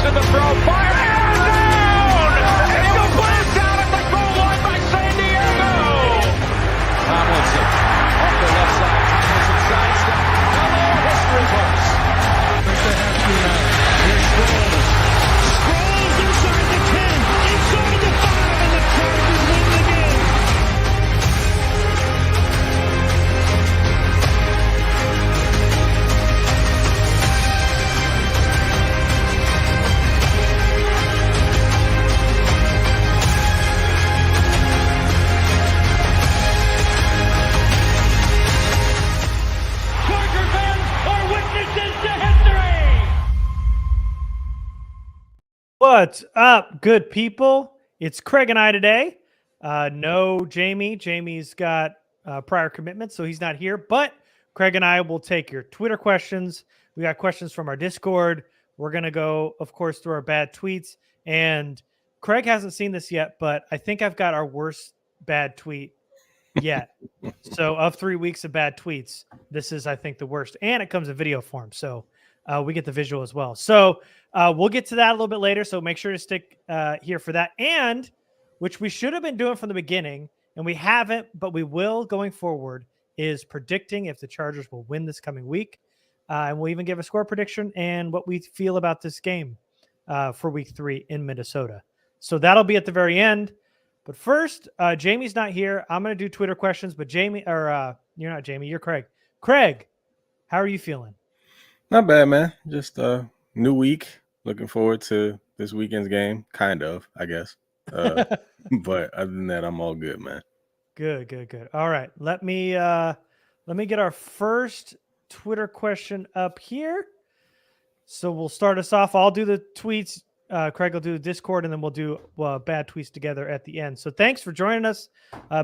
to the throw, fire, and down! Incomplete, down at the goal line by San Diego! Tomlinson, off the left side, Tomlinson sidestep. Hello, history books. Think they have to now. Here's Sproles. Sproles inside the 10, inside the 5, and the Chargers win the game. What's up, good people? It's Craig and I today. No Jamie. Jamie's got prior commitments, so he's not here. But Craig and I will take your Twitter questions. We got questions from our Discord. We're going to go, of course, through our bad tweets. And Craig hasn't seen this yet, but I think I've got our worst bad tweet yet. So of 3 weeks of bad tweets, this is, I think, the worst. And it comes in video form, so we get the visual as well. So we'll get to that a little bit later, so make sure to stick here for that. And, which we should have been doing from the beginning, and we haven't, but we will going forward, is predicting if the Chargers will win this coming week. And we'll even give a score prediction and what we feel about this game for week 3 in Minnesota. So that'll be at the very end. But first, Jamie's not here. I'm going to do Twitter questions, but Jamie, or you're not Jamie, you're Craig. Craig, how are you feeling? Not bad, man. Just a new week. Looking forward to this weekend's game. Kind of, I guess. But other than that, I'm all good, man. Good. All right. Let me get our first Twitter question up here. So we'll start us off. I'll do the tweets. Craig will do the Discord, and then we'll do bad tweets together at the end. So thanks for joining us.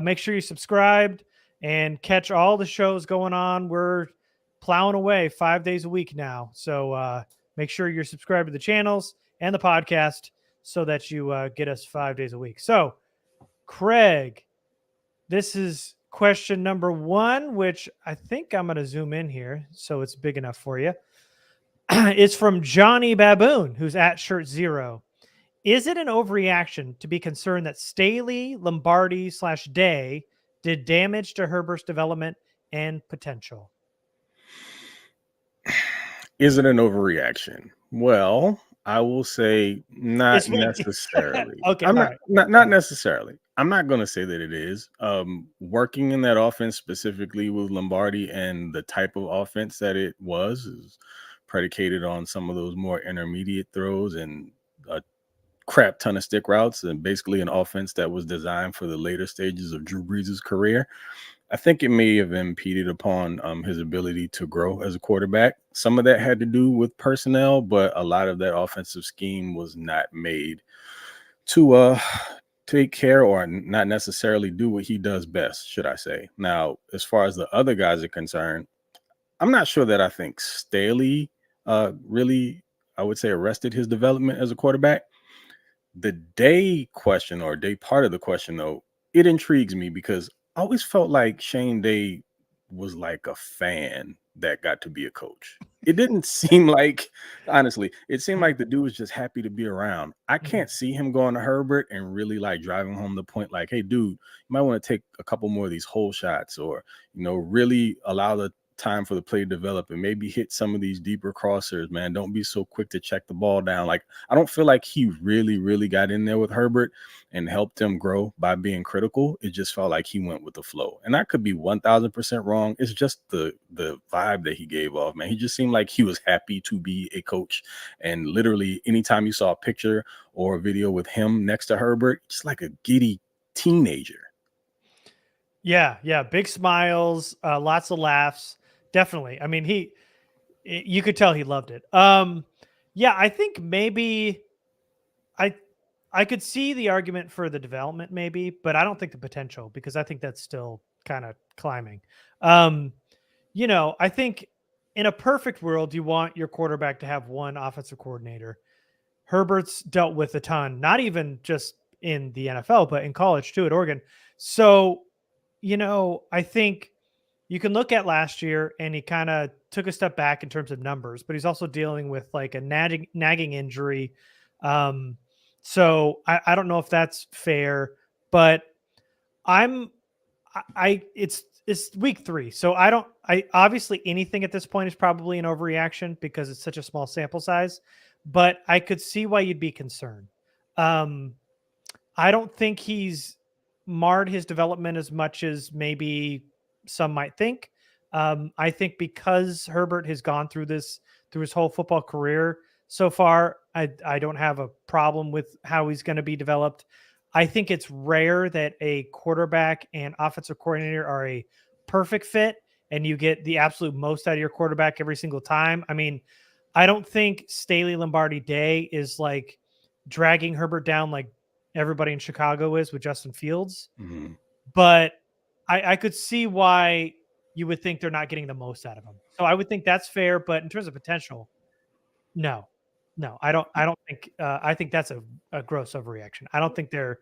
Make sure you subscribed and catch all the shows going on. We're plowing away 5 days a week now. So make sure you're subscribed to the channels and the podcast so that you get us 5 days a week. So, Craig, this is question number 1, which I think I'm going to zoom in here so it's big enough for you. It's from Johnny Baboon, who's at Shirt Zero. Is it an overreaction to be concerned that Staley, Lombardi / Day did damage to Herbert's development and potential? Is it an overreaction? Well, I will say not necessarily. Okay, not necessarily. I'm not going to say that it is. Working in that offense specifically with Lombardi and the type of offense that it was is predicated on some of those more intermediate throws and a crap ton of stick routes, and basically an offense that was designed for the later stages of Drew Brees' career. I think it may have impeded upon his ability to grow as a quarterback. Some of that had to do with personnel, but a lot of that offensive scheme was not made to take care or not necessarily do what he does best, should I say. Now, as far as the other guys are concerned, I'm not sure that I think Staley really, I would say, arrested his development as a quarterback. The day question, or day part of the question, though, it intrigues me because I always felt like Shane Day was like a fan that got to be a coach. It didn't seem like, honestly, it seemed like the dude was just happy to be around. I can't see him going to Herbert and really like driving home the point like, hey, dude, you might want to take a couple more of these hole shots, or, really allow the time for the play to develop and maybe hit some of these deeper crossers, man. Don't be so quick to check the ball down. Like, I don't feel like he really got in there with Herbert and helped him grow by being critical. It just felt like he went with the flow. And I could be 1000% wrong. It's just the vibe that he gave off, man. He just seemed like he was happy to be a coach. And literally anytime you saw a picture or a video with him next to Herbert, just like a giddy teenager. Yeah. Big smiles, lots of laughs. Definitely. I mean, you could tell he loved it. Yeah, I think maybe I could see the argument for the development maybe, but I don't think the potential, because I think that's still kind of climbing. I think in a perfect world, you want your quarterback to have one offensive coordinator. Herbert's dealt with a ton, not even just in the NFL, but in college too, at Oregon. So, I think you can look at last year and he kind of took a step back in terms of numbers, but he's also dealing with like a nagging injury. So I don't know if that's fair, but it's week 3. So I obviously anything at this point is probably an overreaction because it's such a small sample size, but I could see why you'd be concerned. I don't think he's marred his development as much as maybe some might think. I think because Herbert has gone through this through his whole football career so far, I don't have a problem with how he's going to be developed. I think it's rare that a quarterback and offensive coordinator are a perfect fit and you get the absolute most out of your quarterback every single time. I mean, I don't think Staley Lombardi Day is like dragging Herbert down like everybody in Chicago is with Justin Fields. Mhm. But I could see why you would think they're not getting the most out of him. So I would think that's fair. But in terms of potential, no, I don't think, I think that's a gross overreaction. I don't think they're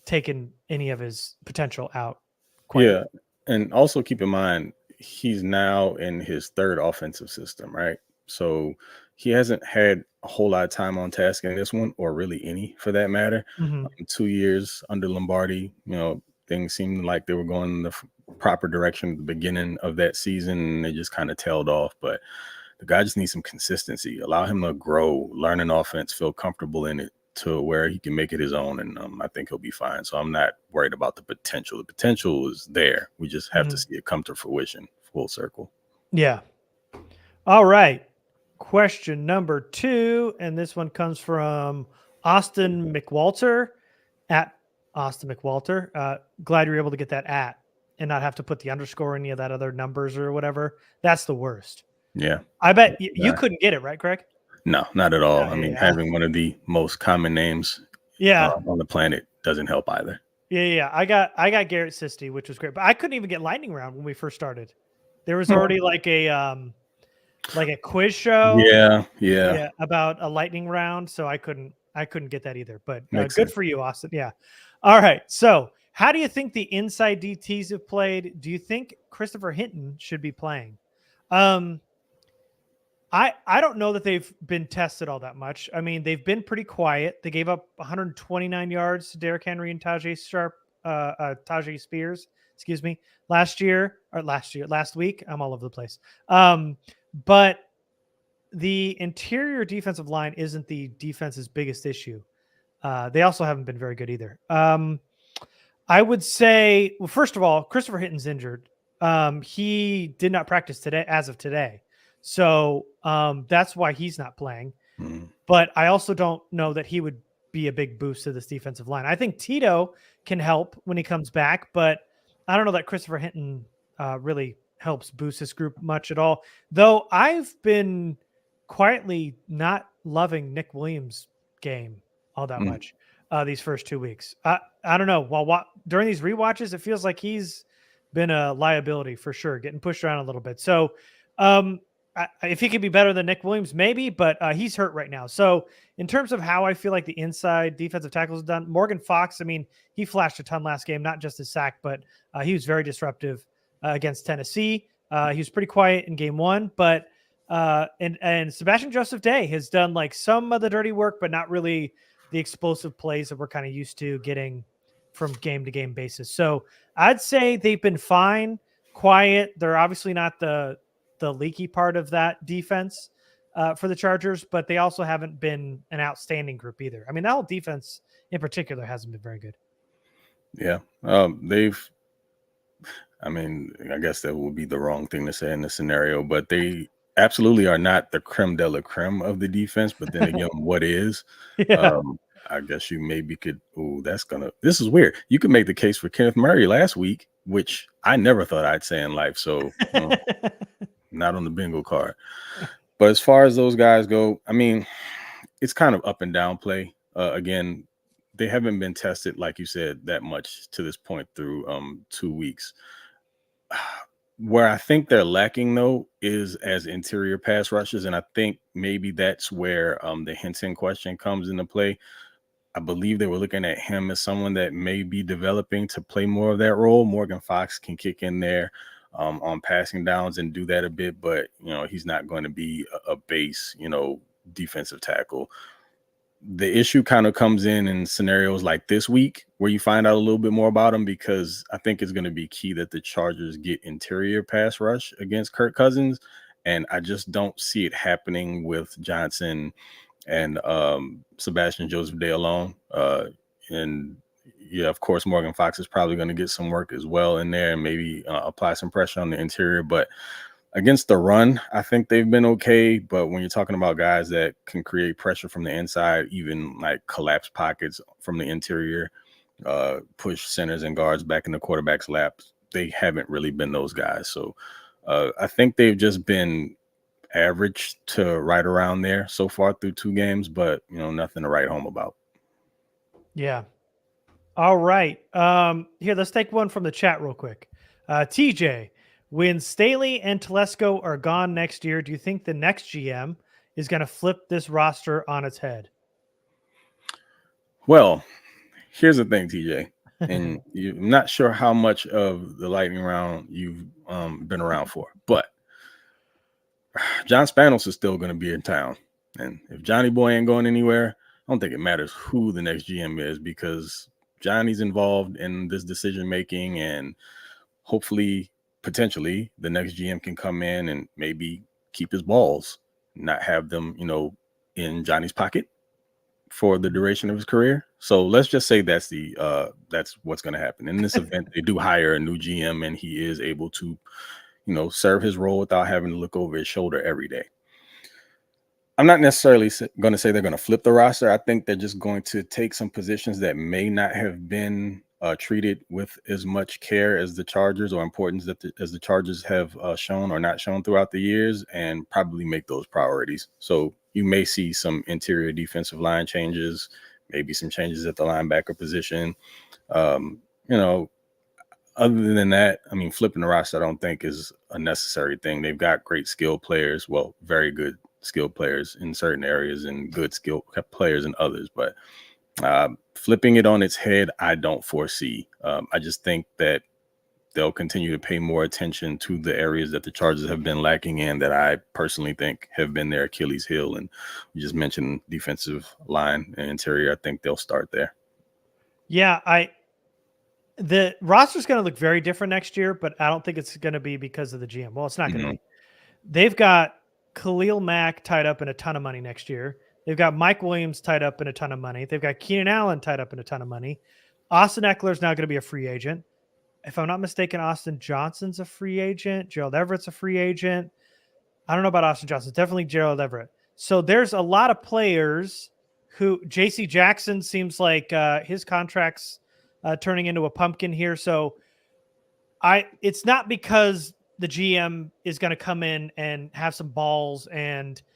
taking any of his potential out. Quite Yeah. And also keep in mind, he's now in his 3rd offensive system, right? So he hasn't had a whole lot of time on task in this one, or really any for that matter. Mhm. 2 years under Lombardi, things seemed like they were going in the proper direction at the beginning of that season, and they just kind of tailed off. But the guy just needs some consistency. Allow him to grow, learn an offense, feel comfortable in it to where he can make it his own, and I think he'll be fine. So I'm not worried about the potential. The potential is there. We just have to see it come to fruition, full circle. Yeah. All right. Question number 2, and this one comes from Austin McWalter at Austin McWalter. Glad you're able to get that at and not have to put the underscore or any of that other numbers or whatever. That's the worst. Yeah. I bet you couldn't get it, right, Craig? No, not at all. Yeah, I mean, yeah. having one of the most common names on the planet doesn't help either. Yeah. I got Garrett Sisty, which was great, but I couldn't even get lightning round when we first started. There was already like a quiz show. Yeah. About a lightning round. So I couldn't get that either, but good Makes sense. for you, Austin. Yeah. All right. So how do you think the inside DTs have played? Do you think Christopher Hinton should be playing? I don't know that they've been tested all that much. I mean, they've been pretty quiet. They gave up 129 yards to Derrick Henry and Tajay Spears, last week. I'm all over the place. But the interior defensive line isn't the defense's biggest issue. They also haven't been very good either. I would say, well, first of all, Christopher Hinton's injured. He did not practice today, as of today. So that's why he's not playing. But I also don't know that he would be a big boost to this defensive line. I think Tito can help when he comes back, but I don't know that Christopher Hinton really helps boost this group much at all. Though I've been quietly not loving Nick Williams' game all that much these first 2 weeks. I don't know. During these rewatches, it feels like he's been a liability for sure, getting pushed around a little bit. So if he could be better than Nick Williams, maybe, but he's hurt right now. So in terms of how I feel like the inside defensive tackles have done, Morgan Fox, I mean, he flashed a ton last game, not just his sack, but he was very disruptive against Tennessee. He was pretty quiet in game 1, but and Sebastian Joseph Day has done like some of the dirty work, but not really the explosive plays that we're kind of used to getting from game to game basis. So I'd say they've been fine, quiet. They're obviously not the leaky part of that defense for the Chargers, but they also haven't been an outstanding group either. I mean, that whole defense in particular hasn't been very good. Yeah. I guess that would be the wrong thing to say in this scenario, but they absolutely are not the creme de la creme of the defense. But then again, what is? Yeah. I guess you maybe could. This is weird. You could make the case for Kenneth Murray last week, which I never thought I'd say in life. So not on the bingo card. But as far as those guys go, I mean, it's kind of up and down play. Again, they haven't been tested, like you said, that much to this point through 2 weeks. Where I think they're lacking, though, is as interior pass rushers. And I think maybe that's where the Hinton question comes into play. I believe they were looking at him as someone that may be developing to play more of that role. Morgan Fox can kick in there. on passing downs and do that a bit, but he's not going to be a base, defensive tackle. The issue kind of comes in scenarios like this week where you find out a little bit more about him, because I think it's going to be key that the Chargers get interior pass rush against Kirk Cousins. And I just don't see it happening with Johnson and Sebastian Joseph Day alone. And yeah, of course, Morgan Fox is probably going to get some work as well in there and maybe apply some pressure on the interior. But against the run, I think they've been okay. But when you're talking about guys that can create pressure from the inside, even like collapse pockets from the interior, push centers and guards back in the quarterback's laps, they haven't really been those guys. So I think they've just been average to right around there so far through 2 games, but nothing to write home about. Yeah. All right. Here, let's take one from the chat real quick. TJ, when Staley and Telesco are gone next year, do you think the next GM is going to flip this roster on its head? Well, here's the thing, TJ, and I'm not sure how much of the lightning round you've been around for, but John Spanos is still going to be in town. And if Johnny Boy ain't going anywhere, I don't think it matters who the next GM is, because Johnny's involved in this decision making, and hopefully, potentially, the next GM can come in and maybe keep his balls, not have them, in Johnny's pocket for the duration of his career. So let's just say that's what's going to happen in this event. They do hire a new GM, and he is able to, serve his role without having to look over his shoulder every day. I'm not necessarily going to say they're going to flip the roster. I think they're just going to take some positions that may not have been treated with as much care as the Chargers, or importance as the Chargers have shown or not shown throughout the years, and probably make those priorities. So you may see some interior defensive line changes, maybe some changes at the linebacker position. Other than that, I mean, flipping the roster, I don't think is a necessary thing. They've got great skill players, well, very good skilled players in certain areas and good skilled players in others, but flipping it on its head, I don't foresee. I just think that they'll continue to pay more attention to the areas that the Chargers have been lacking in, that I personally think have been their Achilles heel. And you just mentioned defensive line and interior. I think they'll start there. Yeah, the roster's going to look very different next year, but I don't think it's going to be because of the GM. Well, it's not going to be. They've got Khalil Mack tied up in a ton of money next year. They've got Mike Williams tied up in a ton of money. They've got Keenan Allen tied up in a ton of money. Austin Eckler's now going to be a free agent. If I'm not mistaken, Austin Johnson's a free agent. Gerald Everett's a free agent. I don't know about Austin Johnson. Definitely Gerald Everett. So there's a lot of players who – J.C. Jackson seems like his contract's turning into a pumpkin here. So it's not because the GM is going to come in and have some balls and –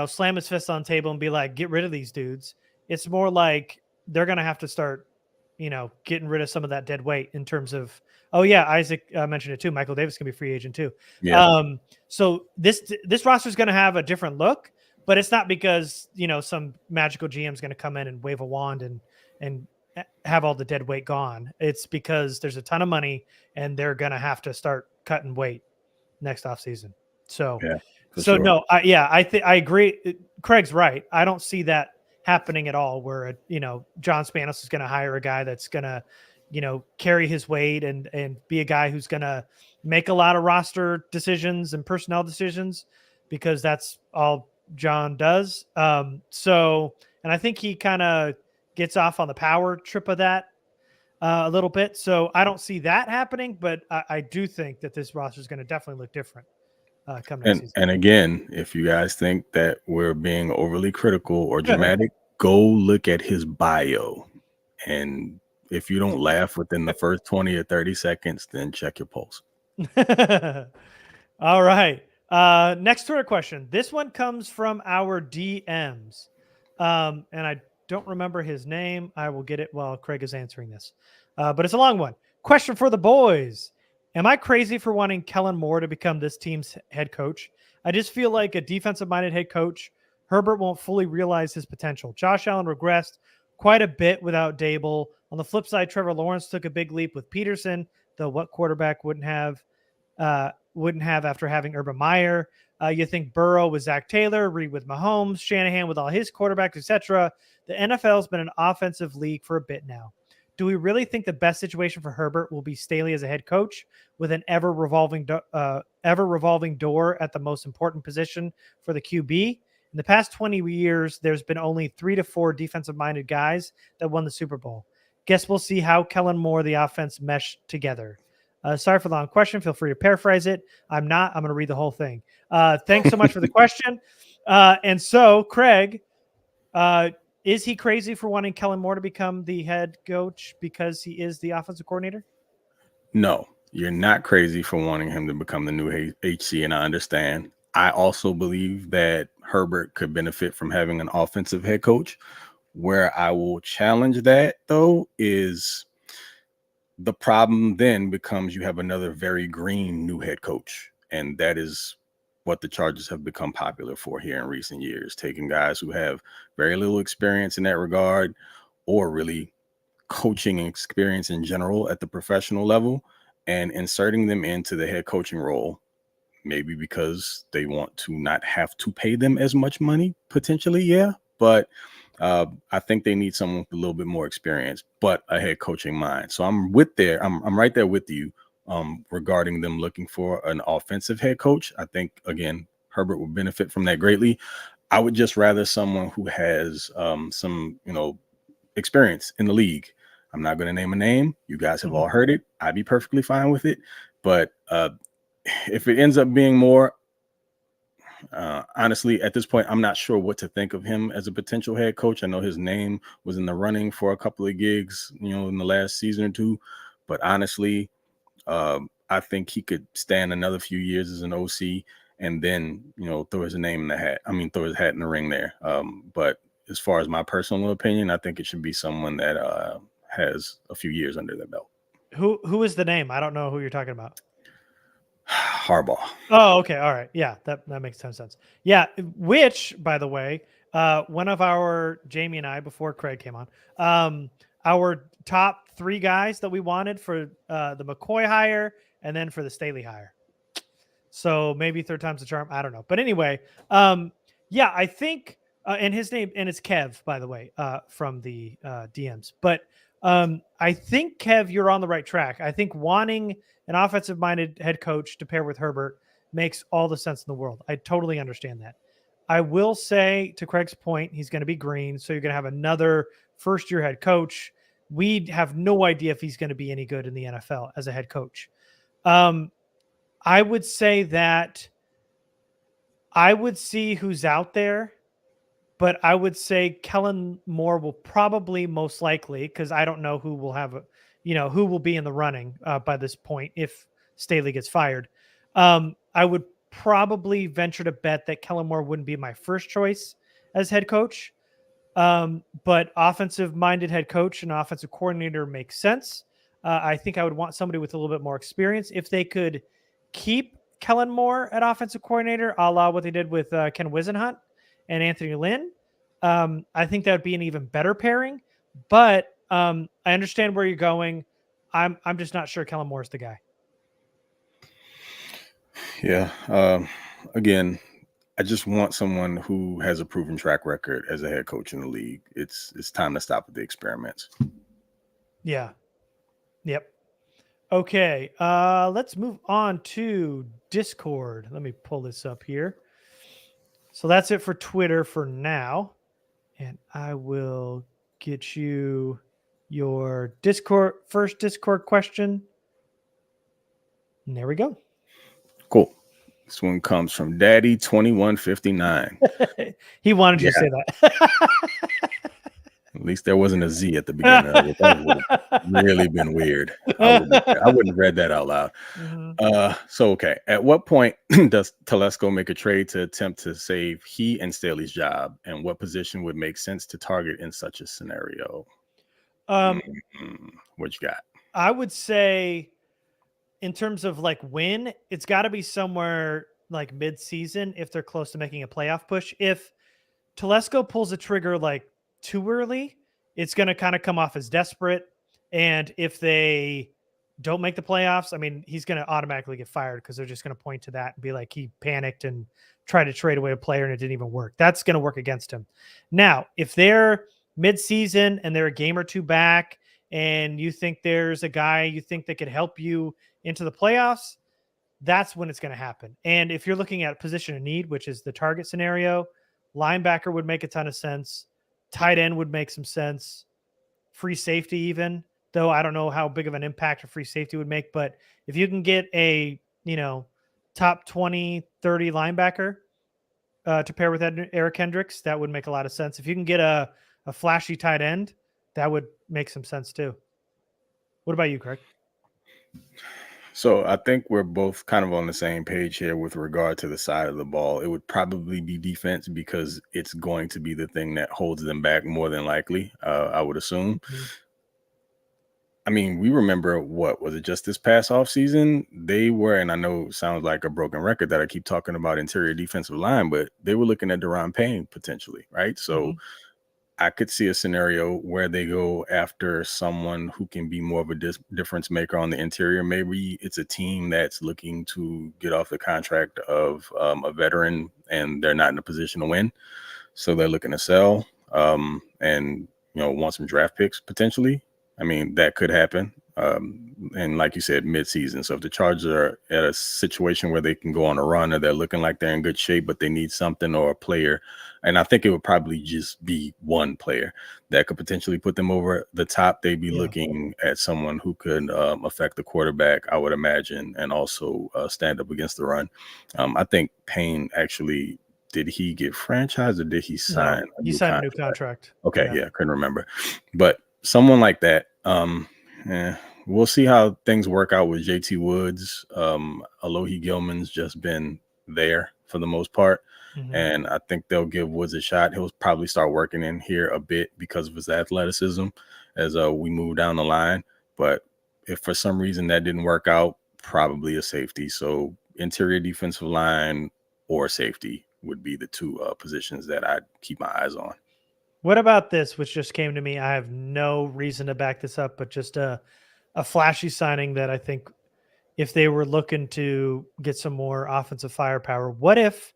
slam his fist on the table and be like, get rid of these dudes. It's more like they're going to have to start, getting rid of some of that dead weight in terms of, Isaac mentioned it too. Michael Davis can be free agent too. Yeah. So this roster is going to have a different look, but it's not because, some magical GM is going to come in and wave a wand and have all the dead weight gone. It's because there's a ton of money and they're going to have to start cutting weight next offseason. So, yeah. So sure. No, I agree. Craig's right. I don't see that happening at all. Where John Spanos is going to hire a guy that's going to, carry his weight and be a guy who's going to make a lot of roster decisions and personnel decisions, because that's all John does. And I think he kind of gets off on the power trip of that a little bit. So I don't see that happening, but I do think that this roster is going to definitely look different. And again, if you guys think that we're being overly critical or dramatic, go look at his bio. And if you don't laugh within the first 20 or 30 seconds, then check your pulse. All right. Next Twitter question. This one comes from our DMs. And I don't remember his name. I will get it while Craig is answering this. But it's a long one. Question for the boys. Am I crazy for wanting Kellen Moore to become this team's head coach? I just feel like a defensive-minded head coach, Herbert won't fully realize his potential. Josh Allen regressed quite a bit without Dable. On the flip side, Trevor Lawrence took a big leap with Peterson, though what quarterback wouldn't have? wouldn't have after having Urban Meyer. You think Burrow with Zach Taylor, Reed with Mahomes, Shanahan with all his quarterbacks, etc. The NFL has been an offensive league for a bit now. Do we really think the best situation for Herbert will be Staley as a head coach with an ever revolving door at the most important position for the QB? In the past 20 years, there's been only 3 to 4 defensive-minded guys that won the Super Bowl. Guess we'll see how Kellen Moore, the offense, mesh together. Sorry for the long question. Feel free to paraphrase it. I'm not. I'm going to read the whole thing. Thanks so much for the question. And so, Craig, is he crazy for wanting Kellen Moore to become the head coach because he is the offensive coordinator? No, you're not crazy for wanting him to become the new HC, and I understand. I also believe that Herbert could benefit from having an offensive head coach. Where I will challenge that, though, is the problem then becomes you have another very green new head coach. And that is what the Chargers have become popular for here in recent years, taking guys who have very little experience in that regard or really coaching experience in general at the professional level and inserting them into the head coaching role, maybe because they want to not have to pay them as much money, potentially, yeah. But I think they need someone with a little bit more experience, but a head coaching mind. So I'm right there with you regarding them looking for an offensive head coach. I think, again, Herbert would benefit from that greatly. I would just rather someone who has some, experience in the league. I'm not going to name a name. You guys have all heard it. I'd be perfectly fine with it. But if it ends up being more, honestly, at this point, I'm not sure what to think of him as a potential head coach. I know his name was in the running for a couple of gigs, in the last season or two. But honestly, I think he could stand another few years as an OC and then, throw his name in the hat. Throw his hat in the ring there. But as far as my personal opinion, I think it should be someone that has a few years under their belt. Who is the name? I don't know who you're talking about. Harbaugh. Oh, okay. All right. Yeah, that makes a ton of sense. Yeah, which, by the way, one of our Jamie and I, before Craig came on, our top 3 guys that we wanted for the McCoy hire and then for the Staley hire. So maybe third time's the charm. I don't know. But anyway, yeah, I think, and his name, and it's Kev, by the way, from the DMs. But I think, Kev, you're on the right track. I think wanting an offensive-minded head coach to pair with Herbert makes all the sense in the world. I totally understand that. I will say, to Craig's point, he's going to be green, so you're going to have another first-year head coach. We have no idea if he's going to be any good in the NFL as a head coach. I would say that I would see who's out there, but I would say Kellen Moore will probably most likely, because I don't know who will have who will be in the running by this point if Staley gets fired. I would probably venture to bet that Kellen Moore wouldn't be my first choice as head coach. But offensive-minded head coach and offensive coordinator makes sense. I think I would want somebody with a little bit more experience. If they could keep Kellen Moore at offensive coordinator, a la what they did with Ken Wisenhunt and Anthony Lynn, I think that would be an even better pairing. But I understand where you're going. I'm just not sure Kellen Moore is the guy. Yeah. Again, I just want someone who has a proven track record as a head coach in the league. It's time to stop with the experiments. Yeah. Yep. Okay. Let's move on to Discord. Let me pull this up here. So that's it for Twitter for now. And I will get you your first Discord question. And there we go. Cool. This one comes from Daddy 2159. He wanted you to say that. At least there wasn't a Z at the beginning of it. That would have really been weird. I wouldn't have read that out loud. Mm-hmm. Okay. At what point does Telesco make a trade to attempt to save he and Staley's job? And what position would make sense to target in such a scenario? What you got? I would say, in terms of when, it's got to be somewhere like mid-season if they're close to making a playoff push. If Telesco pulls the trigger too early, it's going to kind of come off as desperate. And if they don't make the playoffs, I mean, he's going to automatically get fired because they're just going to point to that and be like, he panicked and tried to trade away a player and it didn't even work. That's going to work against him. Now, if they're mid-season and they're a game or two back and you think there's a guy you think that could help you into the playoffs, that's when it's going to happen. And if you're looking at position of need, which is the target scenario, linebacker would make a ton of sense. Tight end would make some sense. Free safety even, though I don't know how big of an impact a free safety would make. But if you can get a, top 20, 30 linebacker to pair with Eric Hendricks, that would make a lot of sense. If you can get a flashy tight end, that would make some sense too. What about you, Craig? So I think we're both kind of on the same page here with regard to the side of the ball. It would probably be defense because it's going to be the thing that holds them back more than likely, I would assume. Mm-hmm. I mean, we remember, what was it, just this past offseason? They were, and I know it sounds like a broken record that I keep talking about interior defensive line, but they were looking at Daron Payne potentially, right? So I could see a scenario where they go after someone who can be more of a difference maker on the interior. Maybe it's a team that's looking to get off the contract of a veteran and they're not in a position to win. So they're looking to sell and, want some draft picks potentially. I mean, that could happen. And like you said, mid-season. So if the Chargers are at a situation where they can go on a run or they're looking like they're in good shape, but they need something or a player, and I think it would probably just be one player that could potentially put them over the top, they'd be looking at someone who could affect the quarterback, I would imagine, and also stand up against the run. I think Payne actually, did he get franchised or did he sign? No, he signed a new contract. Okay, yeah, couldn't remember. But someone like that, we'll see how things work out with JT Woods. Alohi Gilman's just been there for the most part. And I think they'll give Woods a shot. He'll probably start working in here a bit because of his athleticism as we move down the line. But if for some reason that didn't work out, probably a safety. So interior defensive line or safety would be the two positions that I'd keep my eyes on. What about this, which just came to me? I have no reason to back this up, but just a flashy signing that I think if they were looking to get some more offensive firepower, what if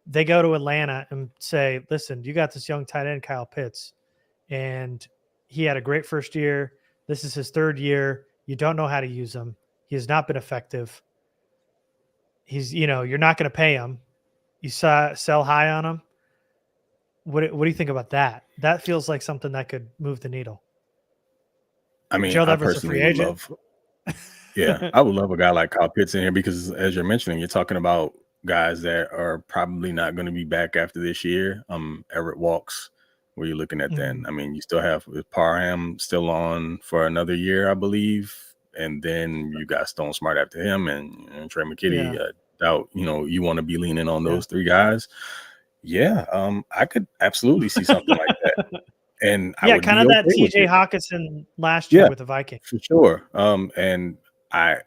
they go to Atlanta and say, listen, you got this young tight end, Kyle Pitts, and he had a great first year. This is his third year. You don't know how to use him. He has not been effective. He's, you're not going to pay him. You sell high on him. What do you think about that? That feels like something that could move the needle. I mean, I personally would love, I would love a guy like Kyle Pitts in here because, as you're mentioning, you're talking about guys that are probably not going to be back after this year. Everett walks. What are you looking at then? I mean, you still have Parham still on for another year, I believe, and then you got Stone Smart after him and Trey McKitty. I doubt you want to be leaning on those three guys. I could absolutely see something like that. And I would kind of that TJ Hawkinson last year with the Vikings. For sure. And I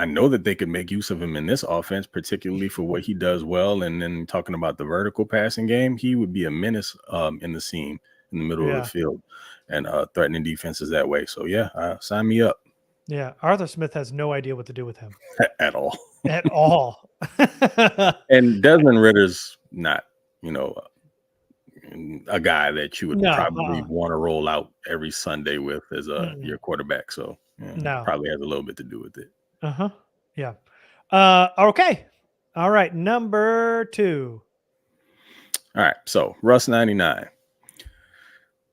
know that they could make use of him in this offense, particularly for what he does well. And then talking about the vertical passing game, he would be a menace in the seam in the middle of the field and threatening defenses that way. So sign me up. Yeah, Arthur Smith has no idea what to do with him at all. At all. And Desmond Ritter's not, a guy that you would probably want to roll out every Sunday with as your quarterback. So probably has a little bit to do with it. Yeah. Okay. All right. Number 2. All right. So Russ 99.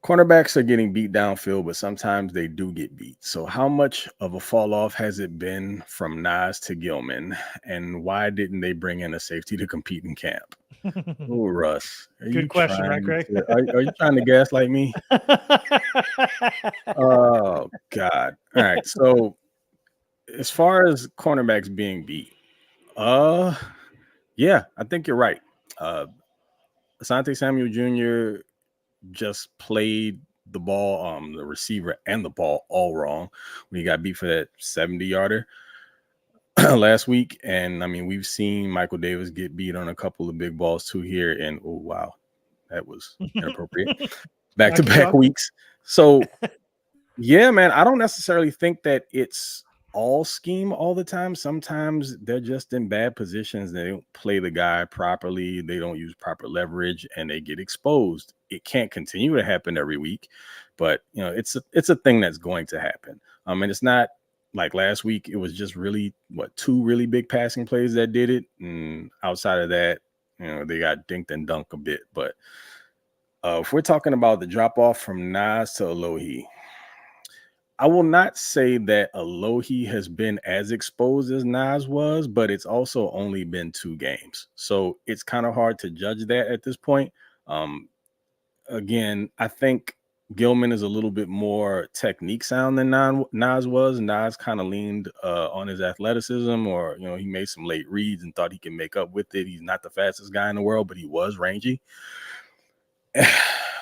Cornerbacks are getting beat downfield, but sometimes they do get beat. So how much of a fall off has it been from Nas to Gilman? And why didn't they bring in a safety to compete in camp? Oh, Russ. Good question, right, Craig? Are you trying to gaslight me? Oh, God. All right. So as far as cornerbacks being beat, I think you're right. Asante Samuel Jr. just played the ball, the receiver and the ball all wrong when he got beat for that 70-yarder last week. And I mean, we've seen Michael Davis get beat on a couple of big balls too here. And oh, wow, that was inappropriate. Back-to-back weeks. So, man, I don't necessarily think that it's all scheme all the time. Sometimes they're just in bad positions. They don't play the guy properly. They don't use proper leverage and they get exposed. It can't continue to happen every week, but it's a thing that's going to happen. And it's not like last week. It was just really two really big passing plays that did it. And outside of that, they got dinked and dunked a bit. But if we're talking about the drop off from Nas to Alohi, I will not say that Alohi has been as exposed as Nas was, but it's also only been 2 games. So it's kind of hard to judge that at this point. Again, I think Gilman is a little bit more technique sound than Nas was. Nas kind of leaned on his athleticism, or, he made some late reads and thought he could make up with it. He's not the fastest guy in the world, but he was rangy.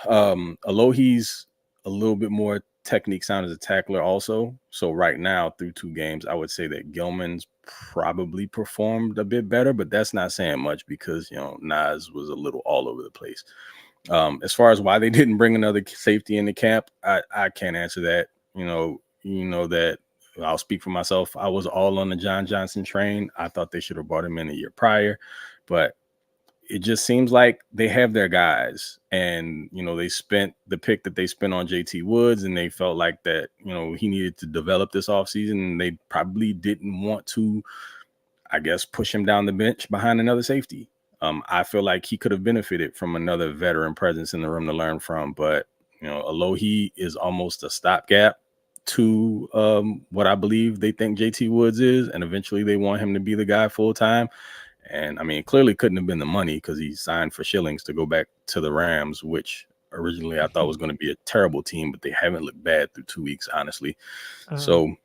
Alohi's a little bit more technique sound as a tackler also. So right now, through 2 games, I would say that Gilman's probably performed a bit better, but that's not saying much because, Nas was a little all over the place. As far as why they didn't bring another safety in the camp, I can't answer that. That I'll speak for myself. I was all on the John Johnson train. I thought they should have brought him in a year prior, but it just seems like they have their guys, and they spent the pick that they spent on JT Woods, and they felt like that he needed to develop this offseason, and they probably didn't want to, I guess, push him down the bench behind another safety. I feel like he could have benefited from another veteran presence in the room to learn from, but Alohi is almost a stopgap to what I believe they think JT Woods is, and eventually they want him to be the guy full time. And I mean, clearly couldn't have been the money because he signed for shillings to go back to the Rams, which originally I thought was going to be a terrible team, but they haven't looked bad through 2 weeks, honestly. So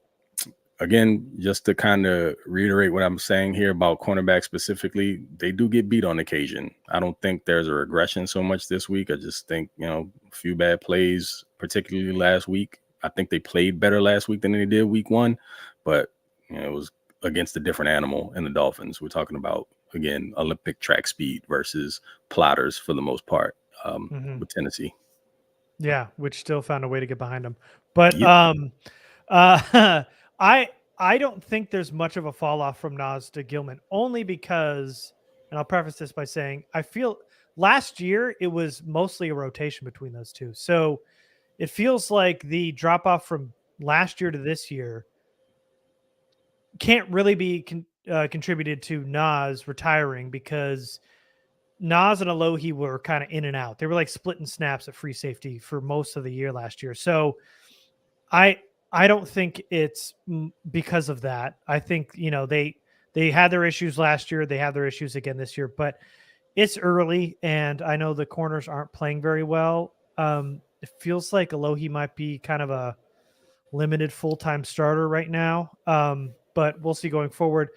again, just to kind of reiterate what I'm saying here about cornerback specifically, they do get beat on occasion. I don't think there's a regression so much this week. I just think, a few bad plays, particularly last week. I think they played better last week than they did week 1, but it was against a different animal in the Dolphins. We're talking about, again, Olympic track speed versus plotters for the most part with Tennessee. Yeah, which still found a way to get behind them. But I don't think there's much of a fall off from Nas to Gilman, only because, and I'll preface this by saying, I feel last year it was mostly a rotation between those two. So it feels like the drop off from last year to this year can't really be contributed to Nas retiring, because Nas and Alohi were kind of in and out. They were like splitting snaps at free safety for most of the year last year. So I don't think it's because of that. I think, they had their issues last year. They have their issues again this year, but it's early, and I know the corners aren't playing very well. It feels like Alohi might be kind of a limited full-time starter right now. But we'll see going forward.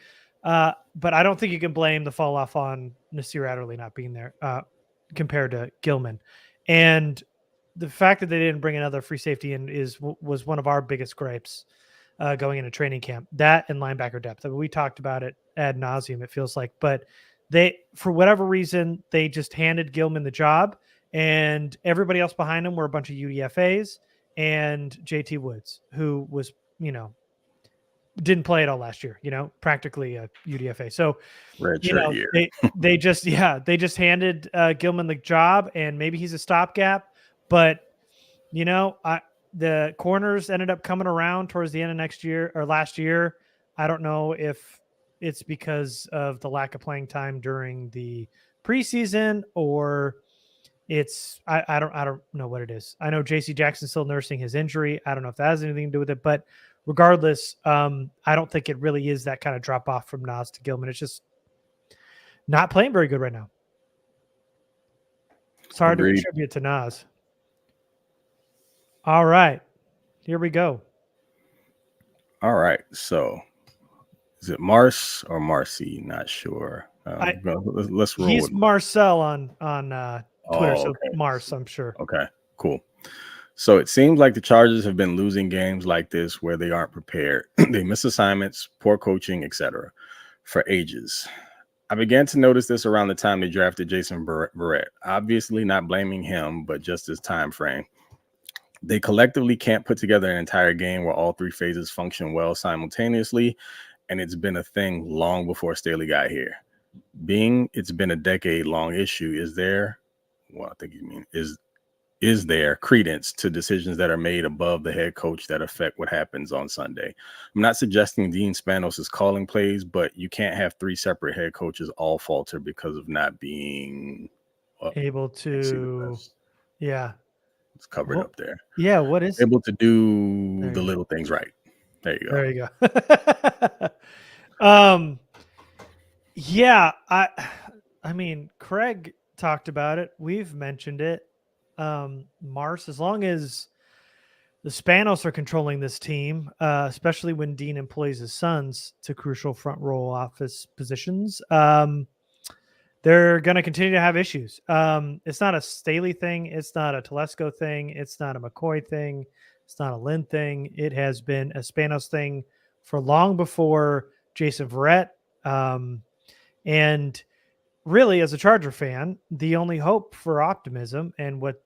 But I don't think you can blame the fall off on Nasir Adderley not being there compared to Gilman. And the fact that they didn't bring another free safety in was one of our biggest gripes going into training camp. That and linebacker depth. I mean, we talked about it ad nauseum, it feels like. But they, for whatever reason, they just handed Gilman the job, and everybody else behind him were a bunch of UDFAs and JT Woods, who was, didn't play at all last year, practically a UDFA. So, they just handed Gilman the job, and maybe he's a stopgap, but the corners ended up coming around towards the end of last year. I don't know if it's because of the lack of playing time during the preseason, or it's, I don't know what it is. I know JC Jackson's still nursing his injury. I don't know if that has anything to do with it, but regardless, I don't think it really is that kind of drop off from Nas to Gilman. It's just not playing very good right now. It's hard to attribute to Nas. All right, here we go. All right, so is it Mars or Marcy? Not sure. Let's roll. He's Marcel on Twitter, so Mars, I'm sure. Okay, cool. So it seems like the Chargers have been losing games like this where they aren't prepared. They miss assignments, poor coaching, etc. for ages. I began to notice this around the time they drafted Jason Verrett. Obviously not blaming him, but just his time frame. They collectively can't put together an entire game where all three phases function well simultaneously, and it's been a thing long before Staley got here. It's been a decade-long issue. Is there credence to decisions that are made above the head coach that affect what happens on Sunday? I'm not suggesting Dean Spanos is calling plays, but you can't have three separate head coaches all falter because of not being able to, yeah, it's covered up there. Yeah, what is able to do the little things right? There you go. There you go. Yeah, I mean, Craig talked about it. We've mentioned it. Mars, as long as the Spanos are controlling this team, especially when Dean employs his sons to crucial front row office positions, they're going to continue to have issues. It's not a Staley thing. It's not a Telesco thing. It's not a McCoy thing. It's not a Lynn thing. It has been a Spanos thing for long before Jason Verrett. And really, as a Charger fan, the only hope for optimism and what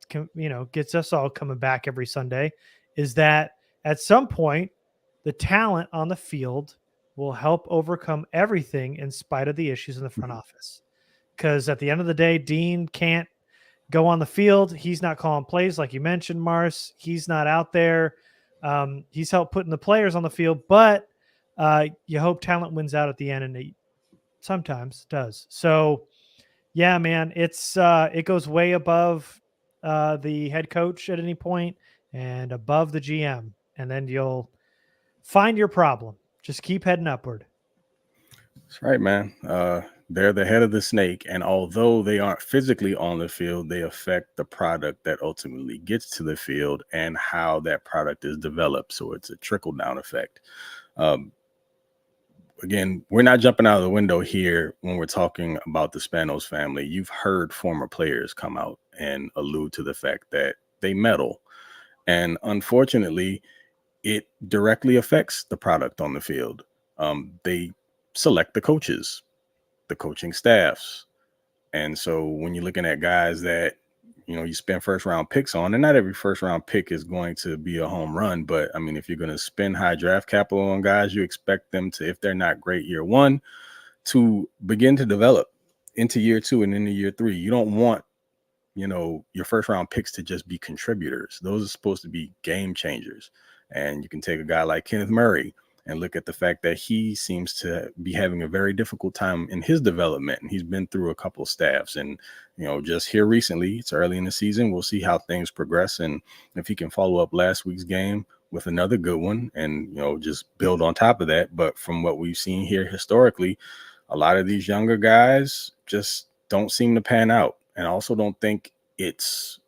gets us all coming back every Sunday is that at some point, the talent on the field will help overcome everything in spite of the issues in the front office. Because at the end of the day, Dean can't go on the field. He's not calling plays like you mentioned, Mars. He's not out there. He's helped putting the players on the field, but you hope talent wins out at the end, and it sometimes does. So, yeah, man, it goes way above the head coach at any point and above the GM, and then you'll find your problem. Just keep heading upward. That's right, man. They're the head of the snake, and although they aren't physically on the field, they affect the product that ultimately gets to the field and how that product is developed. So it's a trickle-down effect. Again, we're not jumping out of the window here when we're talking about the Spanos family. You've heard former players come out and allude to the fact that they meddle. And unfortunately, it directly affects the product on the field. They select the coaches, the coaching staffs. And so when you're looking at guys that, you spend first round picks on, and not every first round pick is going to be a home run, but I mean, if you're going to spend high draft capital on guys, you expect them to, if they're not great year one, to begin to develop into year two and into year three. You don't want, your first round picks to just be contributors. Those are supposed to be game changers. And you can take a guy like Kenneth Murray and look at the fact that he seems to be having a very difficult time in his development. And he's been through a couple of staffs. And, just here recently, it's early in the season. We'll see how things progress. And if he can follow up last week's game with another good one and, just build on top of that. But from what we've seen here historically, a lot of these younger guys just don't seem to pan out. And I also don't think it's,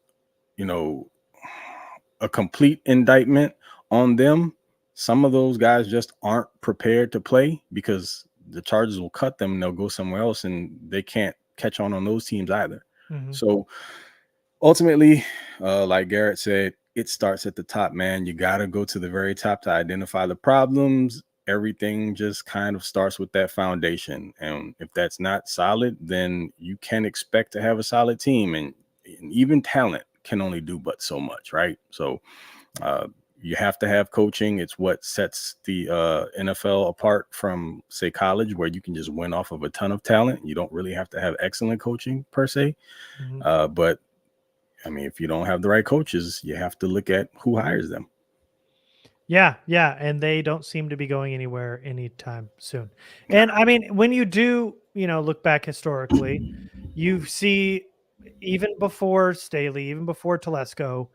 a complete indictment on them. Some of those guys just aren't prepared to play because the Chargers will cut them and they'll go somewhere else, and they can't catch on those teams either. Mm-hmm. So ultimately, like Garrett said, it starts at the top, man. You got to go to the very top to identify the problems. Everything just kind of starts with that foundation. And if that's not solid, then you can expect to have a solid team, and even talent can only do but so much, right? So, you have to have coaching. It's what sets the NFL apart from, say, college, where you can just win off of a ton of talent. You don't really have to have excellent coaching per se. Mm-hmm. But, I mean, if you don't have the right coaches, you have to look at who hires them. Yeah. And they don't seem to be going anywhere anytime soon. And, I mean, when you do, look back historically, you see even before Staley, even before Telesco,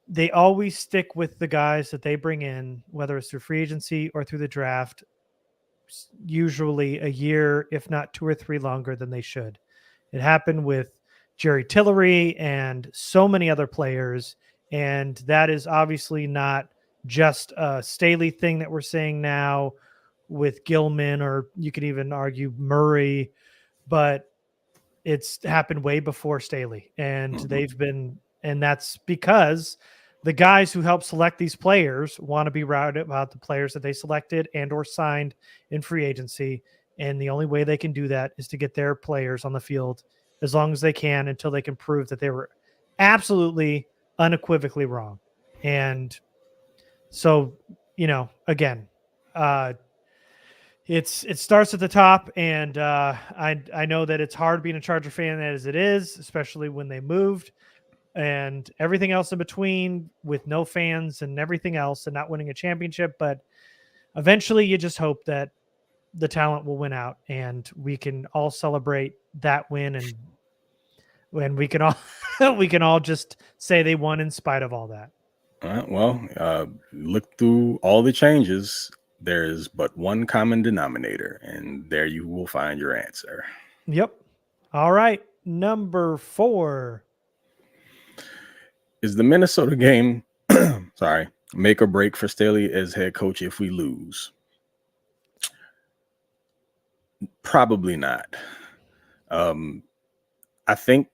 they always stick with the guys that they bring in, whether it's through free agency or through the draft, usually a year, if not 2 or 3 longer than they should. It happened with Jerry Tillery and so many other players. And that is obviously not just a Staley thing that we're saying now with Gilman, or you could even argue Murray, but it's happened way before Staley. And and that's because the guys who help select these players want to be routed about the players that they selected and or signed in free agency. And the only way they can do that is to get their players on the field as long as they can until they can prove that they were absolutely unequivocally wrong. And so, again, it starts at the top, and I know that it's hard being a Charger fan as it is, especially when they moved and everything else in between with no fans and everything else and not winning a championship. But eventually you just hope that the talent will win out and we can all celebrate that win, and when we can all we can all just say they won in spite of all that. Look through all the changes. There is but one common denominator, and there you will find your answer. Yep. All right. Number 4. Is the Minnesota game, make or break for Staley as head coach if we lose? Probably not. I think,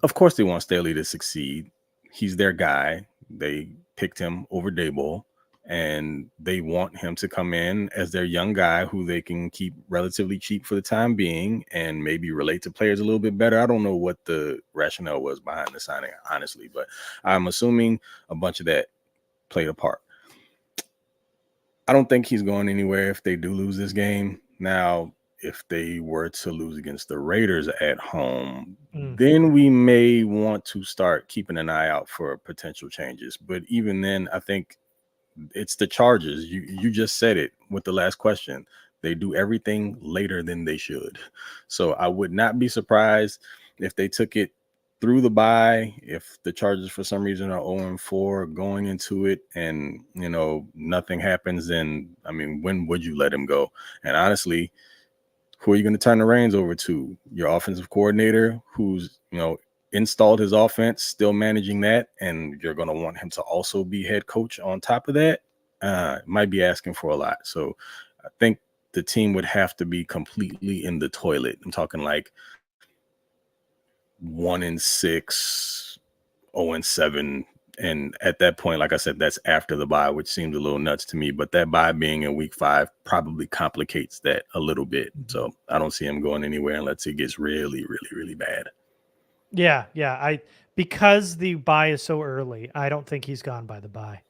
of course, they want Staley to succeed. He's their guy. They picked him over Daboll, and they want him to come in as their young guy who they can keep relatively cheap for the time being and maybe relate to players a little bit better. I don't know what the rationale was behind the signing, honestly, but I'm assuming a bunch of that played a part. I don't think he's going anywhere if they do lose this game. Now, if they were to lose against the Raiders at home, then we may want to start keeping an eye out for potential changes. But even then, I think it's the Chargers. You just said it with the last question. They do everything later than they should. So I would not be surprised if they took it through the bye, if the Chargers for some reason are 0-4 going into it and, nothing happens, then, when would you let him go? And honestly, who are you going to turn the reins over to? Your offensive coordinator who's, installed his offense, still managing that, and you're going to want him to also be head coach on top of that? Might be asking for a lot. So I think the team would have to be completely in the toilet. I'm talking like 1-6, 0-7. And at that point, like I said, that's after the bye, which seems a little nuts to me. But that bye being in week 5 probably complicates that a little bit. So I don't see him going anywhere unless it gets really, really, really bad. Yeah. Because the bye is so early, I don't think he's gone by the bye.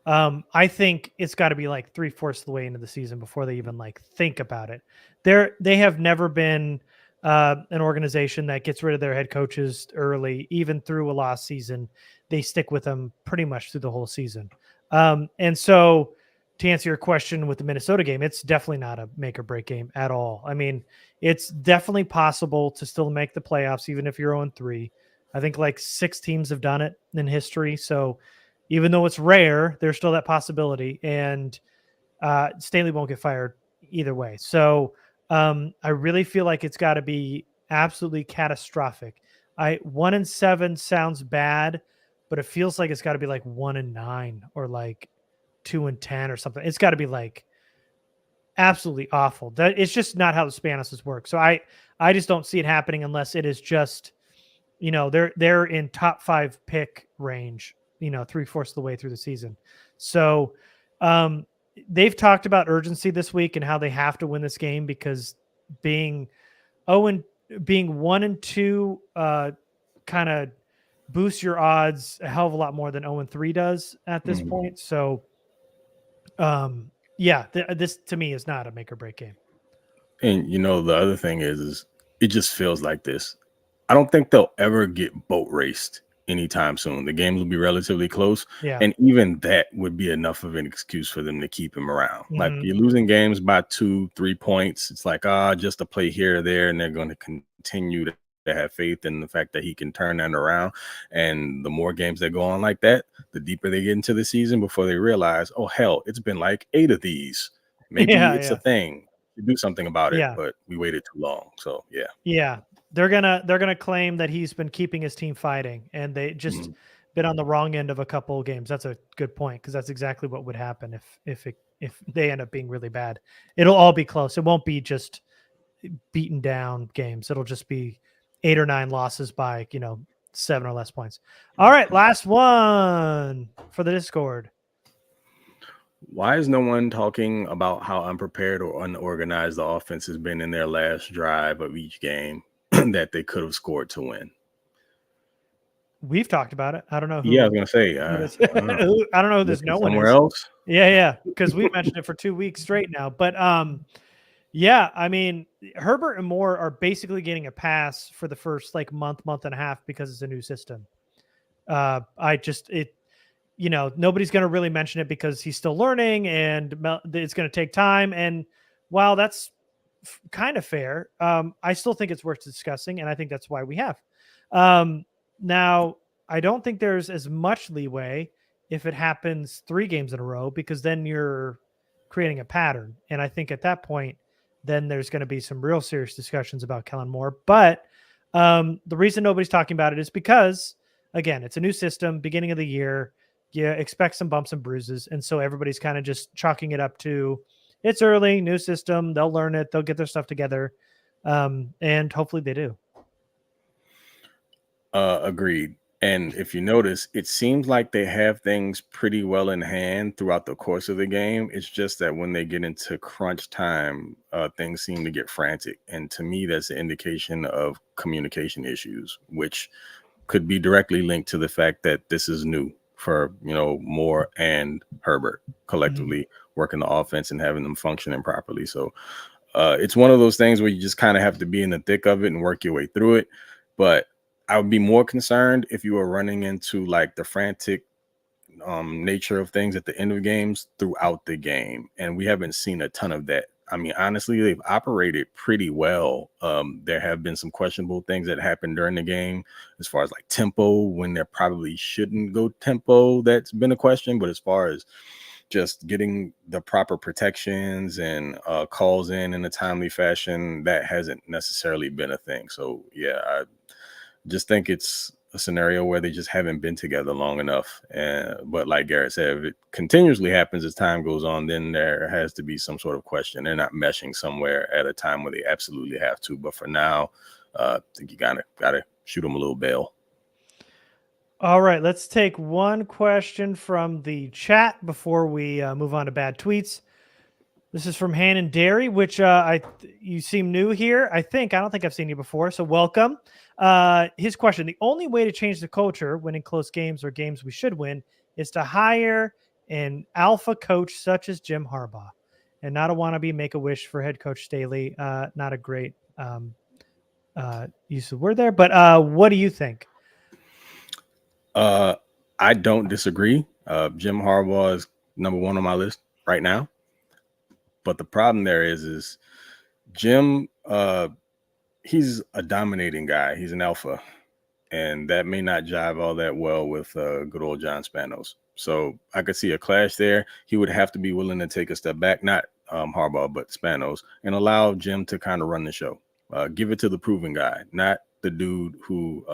I think it's got to be like 3/4 of the way into the season before they even think about it. They have never been an organization that gets rid of their head coaches early, even through a lost season. They stick with them pretty much through the whole season. And so to answer your question with the Minnesota game, it's definitely not a make or break game at all. It's definitely possible to still make the playoffs, even if you're 0-3. I think 6 teams have done it in history. So even though it's rare, there's still that possibility. And Staley won't get fired either way. So I really feel like it's got to be absolutely catastrophic. 1-7 sounds bad, but it feels like it's got to be 1-9 or 2-10 or something. It's got to be absolutely awful. That it's just not how the Spanishes work. So I just don't see it happening unless it is just, they're in top 5 pick range, 3/4 of the way through the season. So they've talked about urgency this week and how they have to win this game because being 1-2 kind of boosts your odds a hell of a lot more than 0-3 does at this point. So this to me is not a make or break game. And the other thing is it just feels like this. I don't think they'll ever get boat raced anytime soon. The games will be relatively close. Yeah. And even that would be enough of an excuse for them to keep him around. Like you're losing games by 2-3 points. It's just a play here or there, and they're going to continue to have faith in the fact that he can turn that around. And the more games that go on like that, the deeper they get into the season before they realize, oh hell, it's been 8 of these. Maybe it's a thing. You do something about it, but we waited too long. So yeah. They're gonna claim that he's been keeping his team fighting, and they just been on the wrong end of a couple of games. That's a good point because that's exactly what would happen if they end up being really bad. It'll all be close. It won't be just beaten down games. It'll just be 8 or 9 losses by 7 or less points. All right, last one for the Discord. Why is no one talking about how unprepared or unorganized the offense has been in their last drive of each game that they could have scored to win? We've talked about it. I don't know who. Yeah, I was gonna say. I don't know. I I don't know who this looking no one somewhere is. else. Yeah, because we mentioned it for 2 weeks straight now. But yeah, I mean, Herbert and Moore are basically getting a pass for the first like month and a half because it's a new system. Nobody's going to really mention it because he's still learning and it's going to take time. And while that's kind of fair, I still think it's worth discussing. And I think that's why we have. Now, I don't think there's as much leeway if it happens 3 games in a row, because then you're creating a pattern. And I think at that point, then there's going to be some real serious discussions about Kellen Moore. But the reason nobody's talking about it is because, again, it's a new system, beginning of the year. You expect some bumps and bruises. And so everybody's kind of just chalking it up to it's early, new system. They'll learn it. They'll get their stuff together. And hopefully they do. Agreed. And if you notice, it seems like they have things pretty well in hand throughout the course of the game. It's just that when they get into crunch time, things seem to get frantic. And to me, that's an indication of communication issues, which could be directly linked to the fact that this is new for, Moore and Herbert collectively working the offense and having them functioning properly. So it's one of those things where you just kind of have to be in the thick of it and work your way through it. But I would be more concerned if you were running into like the frantic nature of things at the end of games throughout the game. And we haven't seen a ton of that. I mean, honestly, they've operated pretty well. There have been some questionable things that happened during the game as far as like tempo, when there probably shouldn't go tempo. That's been a question. But as far as just getting the proper protections and calls in a timely fashion, that hasn't necessarily been a thing. So, yeah, I just think it's a scenario where they just haven't been together long enough. But like Garrett said, if it continuously happens as time goes on, then there has to be some sort of question. They're not meshing somewhere at a time where they absolutely have to. But for now, I think you gotta shoot them a little bail. All right, let's take one question from the chat before we move on to bad tweets. This is from Hannon Dairy, which you seem new here. I don't think I've seen you before, so welcome. His question: the only way to change the culture, winning close games or games we should win, is to hire an alpha coach such as Jim Harbaugh, and not a wannabe Make-A-Wish for head coach Staley. Not a great use of the word there, but what do you think? I don't disagree. Jim Harbaugh is number 1 on my list right now. But the problem there is Jim, he's a dominating guy. He's an alpha. And that may not jive all that well with good old John Spanos. So I could see a clash there. He would have to be willing to take a step back, not Harbaugh, but Spanos, and allow Jim to kind of run the show. Give it to the proven guy, not the dude who,